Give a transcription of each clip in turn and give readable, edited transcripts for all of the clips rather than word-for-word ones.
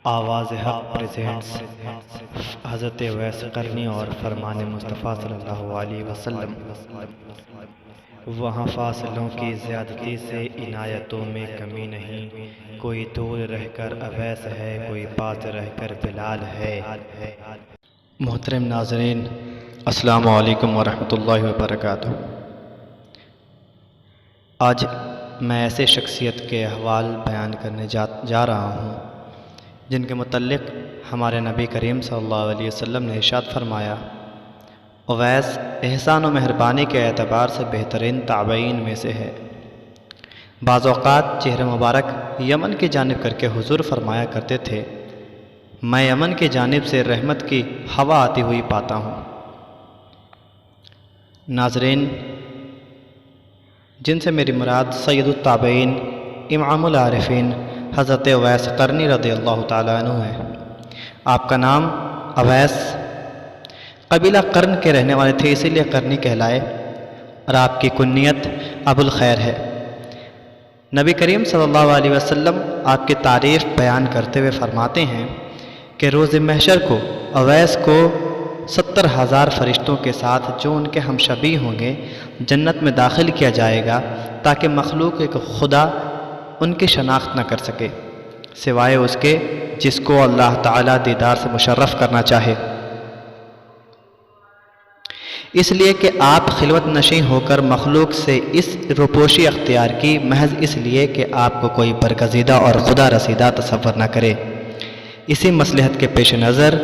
آواز حق پریزنٹس حضرت اویس قرنی اور فرمان مصطفیٰ صلی اللہ علیہ وسلم۔ وہاں فاصلوں کی زیادتی سے عنایتوں میں کمی نہیں، کوئی دور رہ کر اویس ہے، کوئی پاس رہ کر بلال ہے۔ محترم ناظرین، السلام علیکم ورحمۃ اللہ وبرکاتہ۔ آج میں ایسے شخصیت کے احوال بیان کرنے جا رہا ہوں جن کے متعلق ہمارے نبی کریم صلی اللہ علیہ وسلم نے ارشاد فرمایا، اویس احسان و مہربانی کے اعتبار سے بہترین تابعین میں سے ہے۔ بعض اوقات چہرہ مبارک یمن کی جانب کر کے حضور فرمایا کرتے تھے، میں یمن کی جانب سے رحمت کی ہوا آتی ہوئی پاتا ہوں۔ ناظرین، جن سے میری مراد سید التابعین امام العارفین حضرت اویس قرنی رضی اللہ تعالیٰ عنہ ہے۔ آپ کا نام اویس قبیلہ قرن کے رہنے والے تھے، اسی لیے قرنی کہلائے، اور آپ کی کنیت ابو الخیر ہے۔ نبی کریم صلی اللہ علیہ وسلم آپ کی تعریف بیان کرتے ہوئے فرماتے ہیں کہ روز محشر کو اویس کو 70,000 فرشتوں کے ساتھ جو ان کے ہم شبیہ ہوں گے جنت میں داخل کیا جائے گا، تاکہ مخلوق ایک خدا ان کی شناخت نہ کر سکے سوائے اس کے جس کو اللہ تعالیٰ دیدار سے مشرف کرنا چاہے۔ اس لیے کہ آپ خلوت نشین ہو کر مخلوق سے اس روپوشی اختیار کی محض اس لیے کہ آپ کو کوئی برگزیدہ اور خدا رسیدہ تصور نہ کرے۔ اسی مصلحت کے پیش نظر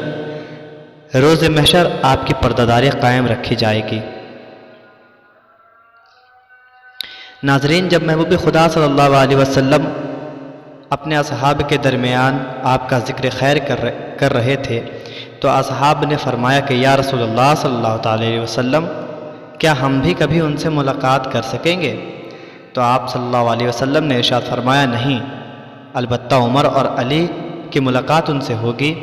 روز محشر آپ کی پردہ قائم رکھی جائے گی۔ ناظرین، جب محبوب خدا صلی اللہ علیہ وسلم اپنے اصحاب کے درمیان آپ کا ذکر خیر کر رہے تھے تو اصحاب نے فرمایا کہ یا رسول اللہ صلی اللہ علیہ وسلم، کیا ہم بھی کبھی ان سے ملاقات کر سکیں گے؟ تو آپ صلی اللہ علیہ وسلم نے ارشاد فرمایا، نہیں، البتہ عمر اور علی کی ملاقات ان سے ہوگی۔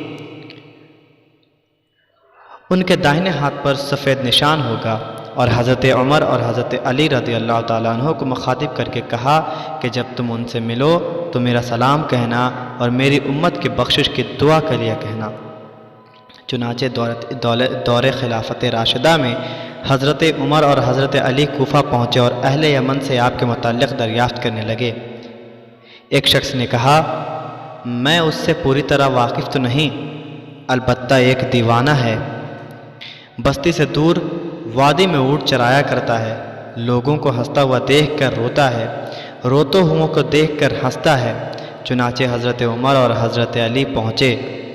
ان کے داہنے ہاتھ پر سفید نشان ہوگا۔ اور حضرت عمر اور حضرت علی رضی اللہ تعالیٰ عنہ کو مخاطب کر کے کہا کہ جب تم ان سے ملو تو میرا سلام کہنا اور میری امت کی بخشش کی دعا کے لیے کہنا۔ چنانچہ دور خلافت راشدہ میں حضرت عمر اور حضرت علی کوفہ پہنچے اور اہل یمن سے آپ کے متعلق دریافت کرنے لگے۔ ایک شخص نے کہا، میں اس سے پوری طرح واقف تو نہیں، البتہ ایک دیوانہ ہے، بستی سے دور وادی میں اونٹ چرایا کرتا ہے، لوگوں کو ہنستا ہوا دیکھ کر روتا ہے، روتے ہوئوں کو دیکھ کر ہنستا ہے۔ چنانچہ حضرت عمر اور حضرت علی پہنچے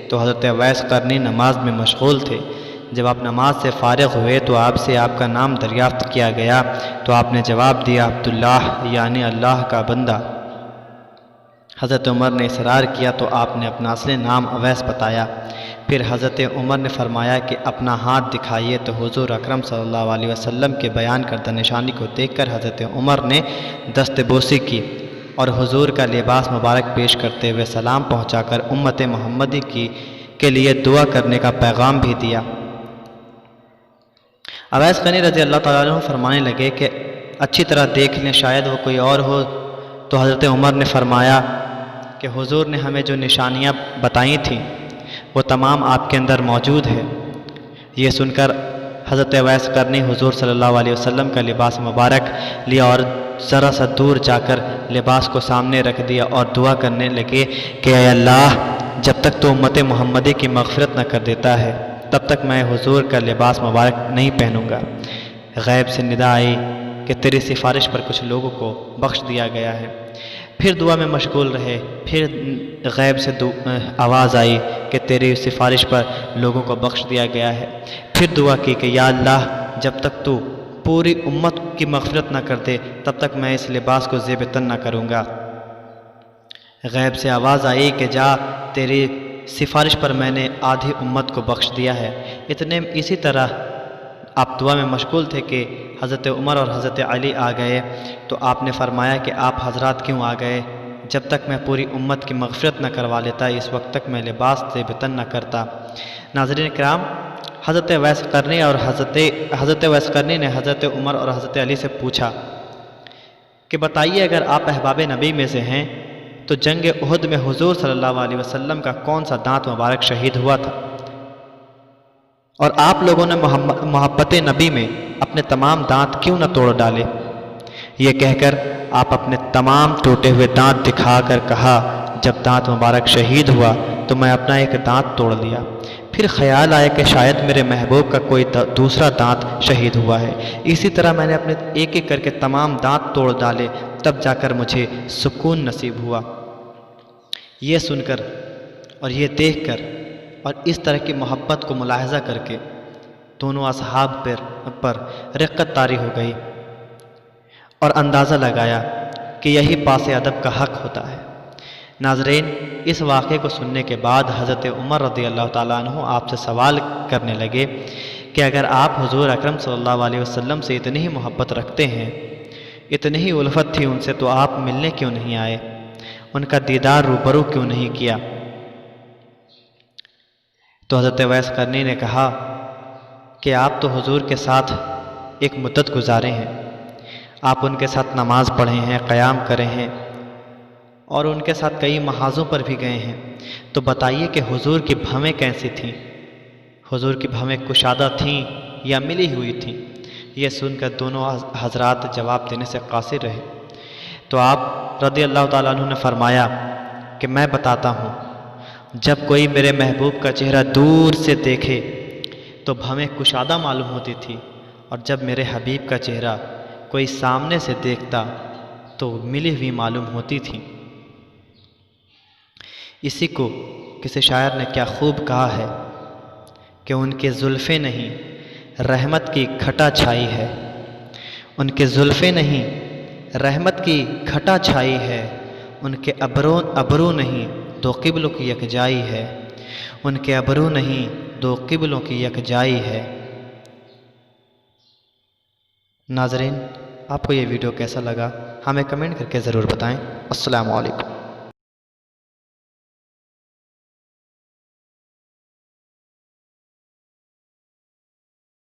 تو حضرت اویس قرنی نماز میں مشغول تھے۔ جب آپ نماز سے فارغ ہوئے تو آپ سے آپ کا نام دریافت کیا گیا تو آپ نے جواب دیا، عبداللہ، یعنی اللہ کا بندہ۔ حضرت عمر نے اصرار کیا تو آپ نے اپنا اصل نام اویس بتایا۔ پھر حضرت عمر نے فرمایا کہ اپنا ہاتھ دکھائیے، تو حضور اکرم صلی اللہ علیہ وسلم کے بیان کردہ نشانی کو دیکھ کر حضرت عمر نے دست بوسی کی اور حضور کا لباس مبارک پیش کرتے ہوئے سلام پہنچا کر امت محمدی کے لیے دعا کرنے کا پیغام بھی دیا۔ اویس قرنی رضی اللہ تعالیٰ عنہ فرمانے لگے کہ اچھی طرح دیکھ لیں، شاید وہ کوئی اور ہو۔ تو حضرت عمر نے فرمایا کہ حضور نے ہمیں جو نشانیاں بتائی تھیں وہ تمام آپ کے اندر موجود ہے۔ یہ سن کر حضرت اویس قرنی حضور صلی اللہ علیہ وسلم کا لباس مبارک لیا اور ذرا سا دور جا کر لباس کو سامنے رکھ دیا اور دعا کرنے لگے کہ اے اللہ، جب تک تو امت محمدی کی مغفرت نہ کر دیتا ہے تب تک میں حضور کا لباس مبارک نہیں پہنوں گا۔ غیب سے ندا آئی کہ تیری سفارش پر کچھ لوگوں کو بخش دیا گیا ہے۔ پھر دعا میں مشغول رہے، پھر غیب سے آواز آئی کہ تیری سفارش پر لوگوں کو بخش دیا گیا ہے۔ پھر دعا کی کہ یا اللہ، جب تک تو پوری امت کی مغفرت نہ کر دے تب تک میں اس لباس کو زیب تن نہ کروں گا۔ غیب سے آواز آئی کہ جا، تیری سفارش پر میں نے آدھی امت کو بخش دیا ہے۔ اسی طرح آپ دعا میں مشغول تھے کہ حضرت عمر اور حضرت علی آ گئے تو آپ نے فرمایا کہ آپ حضرات کیوں آ گئے؟ جب تک میں پوری امت کی مغفرت نہ کروا لیتا اس وقت تک میں لباس زیب تن نہ کرتا۔ ناظرین کرام، حضرت اویس قرنی اور حضرت اویس قرنی نے حضرت عمر اور حضرت علی سے پوچھا کہ بتائیے، اگر آپ احباب نبی میں سے ہیں تو جنگ احد میں حضور صلی اللہ علیہ وسلم کا کون سا دانت مبارک شہید ہوا تھا؟ اور آپ لوگوں نے محبت نبی میں اپنے تمام دانت کیوں نہ توڑ ڈالے؟ یہ کہہ کر آپ اپنے تمام ٹوٹے ہوئے دانت دکھا کر کہا، جب دانت مبارک شہید ہوا تو میں اپنا ایک دانت توڑ لیا، پھر خیال آیا کہ شاید میرے محبوب کا کوئی دوسرا دانت شہید ہوا ہے، اسی طرح میں نے اپنے ایک ایک کر کے تمام دانت توڑ ڈالے، تب جا کر مجھے سکون نصیب ہوا۔ یہ سن کر اور یہ دیکھ کر اور اس طرح کی محبت کو ملاحظہ کر کے دونوں اصحاب پر رقت طاری ہو گئی اور اندازہ لگایا کہ یہی پاس ادب کا حق ہوتا ہے۔ ناظرین، اس واقعے کو سننے کے بعد حضرت عمر رضی اللہ تعالیٰ عنہ آپ سے سوال کرنے لگے کہ اگر آپ حضور اکرم صلی اللہ علیہ وسلم سے اتنی ہی محبت رکھتے ہیں، اتنی ہی الفت تھی ان سے، تو آپ ملنے کیوں نہیں آئے؟ ان کا دیدار روبرو کیوں نہیں کیا؟ تو حضرت اویس قرنی نے کہا کہ آپ تو حضور کے ساتھ ایک مدت گزارے ہیں، آپ ان کے ساتھ نماز پڑھے ہیں، قیام کرے ہیں اور ان کے ساتھ کئی محاذوں پر بھی گئے ہیں، تو بتائیے کہ حضور کی بھویں کیسی تھیں؟ حضور کی بھویں کشادہ تھیں یا ملی ہوئی تھیں؟ یہ سن کر دونوں حضرات جواب دینے سے قاصر رہے۔ تو آپ رضی اللہ تعالیٰ عنہ نے فرمایا کہ میں بتاتا ہوں، جب کوئی میرے محبوب کا چہرہ دور سے دیکھے تو بھویں کشادہ معلوم ہوتی تھی، اور جب میرے حبیب کا چہرہ کوئی سامنے سے دیکھتا تو ملی ہوئی معلوم ہوتی تھی۔ اسی کو کسی شاعر نے کیا خوب کہا ہے کہ ان کے زلفیں نہیں رحمت کی کھٹا چھائی ہے، ان کے زلفیں نہیں رحمت کی کھٹا چھائی ہے، ان کے ابرو نہیں دو قبلوں کی یکجائی ہے، ان کے ابرو نہیں دو قبلوں کی یکجائی ہے۔ ناظرین، آپ کو یہ ویڈیو کیسا لگا ہمیں کمنٹ کر کے ضرور بتائیں۔ السلام علیکم۔